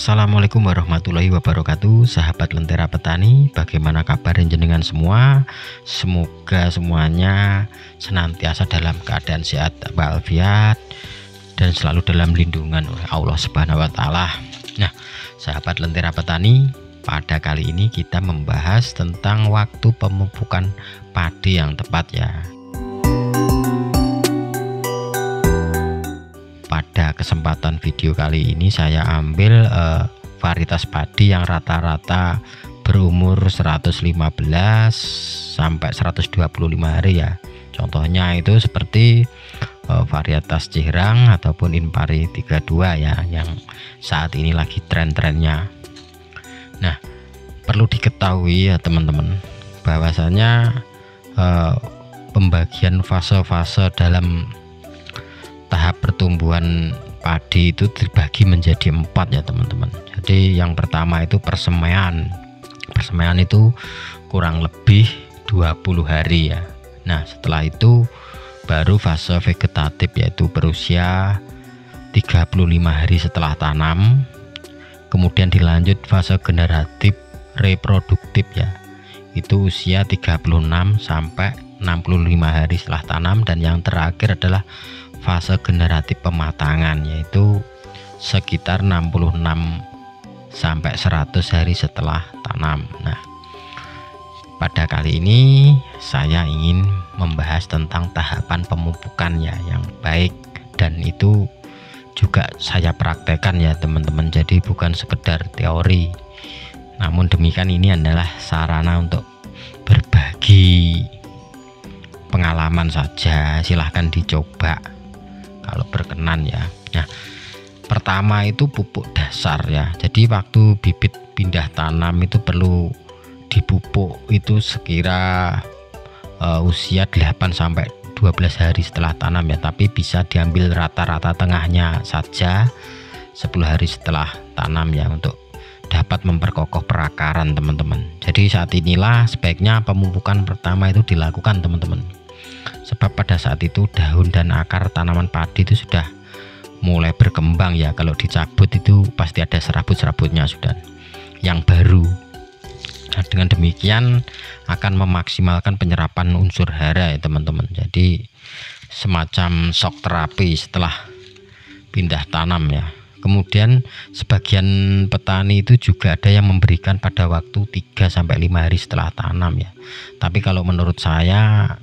Assalamualaikum warahmatullahi wabarakatuh, sahabat Lentera Petani. Bagaimana kabar jenengan semua? Semoga semuanya senantiasa dalam keadaan sehat walafiat dan selalu dalam lindungan oleh Allah Subhanahu wa Ta'ala. Nah, sahabat Lentera Petani, pada kali ini kita membahas tentang waktu pemupukan padi yang tepat ya. Pada kesempatan video kali ini saya ambil varietas padi yang rata-rata berumur 115 sampai 125 hari ya. Contohnya itu seperti varietas Ciherang ataupun Impari 32 ya, yang saat ini lagi tren-trennya. Nah, perlu diketahui ya teman-teman, bahwasanya pembagian fase-fase dalam tahap pertumbuhan padi itu dibagi menjadi 4 ya teman-teman. Jadi yang pertama itu persemaian. Persemaian itu kurang lebih 20 hari ya. Nah, setelah itu baru fase vegetatif, yaitu berusia 35 hari setelah tanam. Kemudian dilanjut fase generatif reproduktif ya, itu usia 36 sampai 65 hari setelah tanam. Dan yang terakhir adalah fase generatif pematangan, yaitu sekitar 66 sampai 100 hari setelah tanam. Nah, pada kali ini saya ingin membahas tentang tahapan pemupukan ya yang baik, dan itu juga saya praktekkan ya teman-teman. Jadi bukan sekedar teori, namun demikian ini adalah sarana untuk berbagi pengalaman saja. Silahkan dicoba kalau berkenan ya. Nah, pertama itu pupuk dasar ya. Jadi waktu bibit pindah tanam itu perlu dipupuk itu sekira usia 8 sampai 12 hari setelah tanam ya, tapi bisa diambil rata-rata tengahnya saja 10 hari setelah tanam ya, untuk dapat memperkokoh perakaran teman-teman. Jadi saat inilah sebaiknya pemupukan pertama itu dilakukan teman-teman, sebab pada saat itu daun dan akar tanaman padi itu sudah mulai berkembang ya. Kalau dicabut itu pasti ada serabut-serabutnya sudah yang baru. Nah, dengan demikian akan memaksimalkan penyerapan unsur hara ya teman-teman. Jadi semacam shock terapi setelah pindah tanam ya. Kemudian sebagian petani itu juga ada yang memberikan pada waktu 3 sampai 5 hari setelah tanam ya. Tapi kalau menurut saya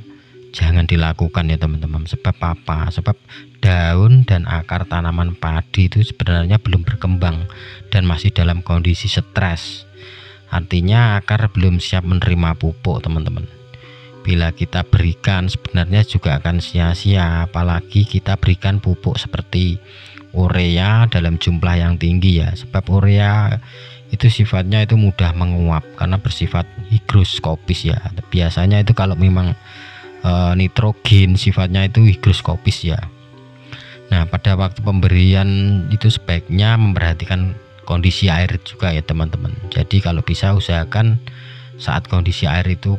jangan dilakukan ya teman-teman. Sebab apa? Sebab daun dan akar tanaman padi itu sebenarnya belum berkembang dan masih dalam kondisi stres. Artinya akar belum siap menerima pupuk teman-teman. Bila kita berikan sebenarnya juga akan sia-sia, apalagi kita berikan pupuk seperti urea dalam jumlah yang tinggi ya. Sebab urea itu sifatnya itu mudah menguap karena bersifat higroskopis ya. Biasanya itu kalau memang nitrogen sifatnya itu higroskopis ya. Nah, pada waktu pemberian itu sebaiknya memperhatikan kondisi air juga ya teman-teman. Jadi kalau bisa usahakan saat kondisi air itu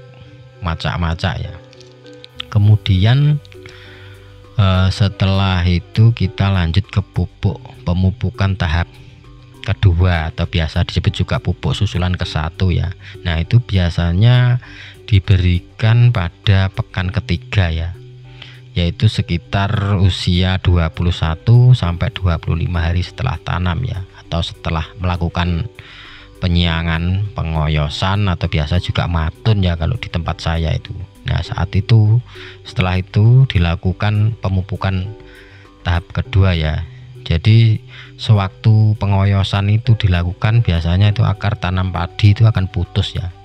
macak-macak ya. Kemudian setelah itu kita lanjut ke pupuk pemupukan tahap kedua, atau biasa disebut juga pupuk susulan ke-1 ya. Nah, itu biasanya diberikan pada pekan ketiga ya, yaitu sekitar usia 21 sampai 25 hari setelah tanam ya, atau setelah melakukan penyiangan, pengoyosan, atau biasa juga matun ya kalau di tempat saya itu. Nah, saat itu setelah itu dilakukan pemupukan tahap kedua ya. Jadi sewaktu pengoyosan itu dilakukan biasanya itu akar tanam padi itu akan putus ya.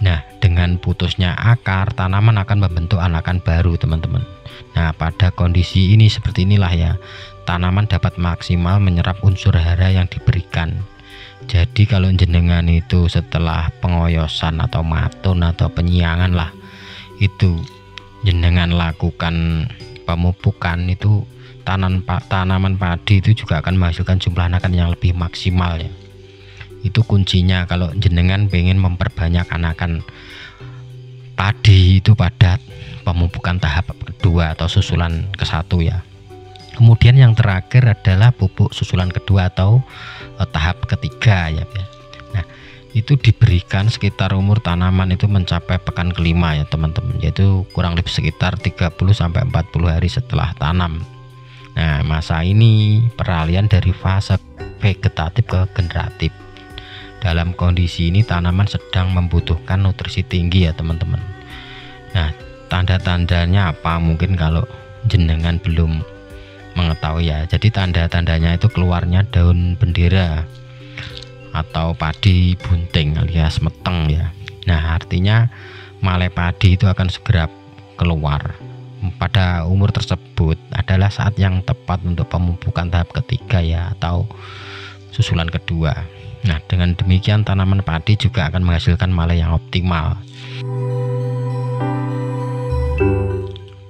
Nah, dengan putusnya akar, tanaman akan membentuk anakan baru teman-teman. Nah, pada kondisi ini seperti inilah ya, tanaman dapat maksimal menyerap unsur hara yang diberikan. Jadi kalau jenengan itu setelah pengoyosan atau matun atau penyiangan lah, itu jenengan lakukan pemupukan, itu tanaman padi itu juga akan menghasilkan jumlah anakan yang lebih maksimal ya. Itu kuncinya kalau jenengan pengen memperbanyak anakan padi itu pada pemupukan tahap kedua atau susulan ke-1 ya. Kemudian yang terakhir adalah pupuk susulan kedua atau tahap ketiga ya. Nah, itu diberikan sekitar umur tanaman itu mencapai pekan kelima ya teman-teman, yaitu kurang lebih sekitar 30-40 hari setelah tanam. Nah, masa ini peralihan dari fase vegetatif ke generatif. Dalam kondisi ini tanaman sedang membutuhkan nutrisi tinggi ya teman-teman. Nah, tanda-tandanya apa? Mungkin kalau jenengan belum mengetahui ya. Jadi tanda-tandanya itu keluarnya daun bendera atau padi bunting alias meteng ya. Nah, artinya malai padi itu akan segera keluar. Pada umur tersebut adalah saat yang tepat untuk pemupukan tahap ketiga ya, atau susulan kedua. Nah, dengan demikian tanaman padi juga akan menghasilkan malai yang optimal.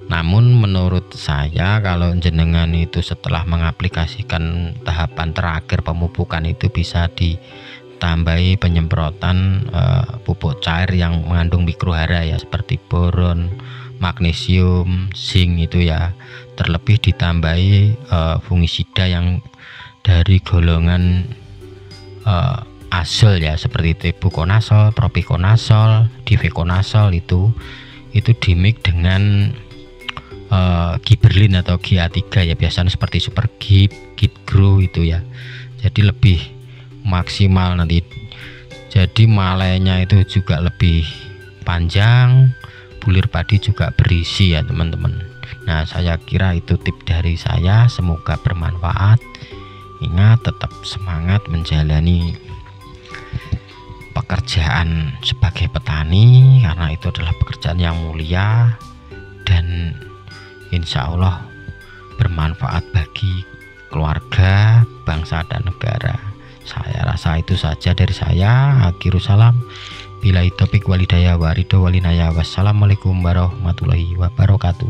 Namun menurut saya kalau jenengan itu setelah mengaplikasikan tahapan terakhir pemupukan itu bisa ditambahi penyemprotan pupuk cair yang mengandung mikrohara ya, seperti boron, magnesium, zinc itu ya. Terlebih ditambahi fungisida yang dari golongan azol ya, seperti tebuconazol, propiconazol, difeconazol itu dimix dengan Giberlin atau GA3 ya, biasanya seperti Super Gib, Gibgrow itu ya. Jadi lebih maksimal nanti. Jadi malainya itu juga lebih panjang, bulir padi juga berisi ya teman-teman. Nah, saya kira itu tip dari saya, semoga bermanfaat. Ingat, tetap semangat menjalani pekerjaan sebagai petani, karena itu adalah pekerjaan yang mulia dan insya Allah bermanfaat bagi keluarga, bangsa, dan negara. Saya rasa itu saja dari saya. Akhirus salam. Billahi taufiq walhidayah wa ridho walinaya. Wassalamualaikum warahmatullahi wabarakatuh.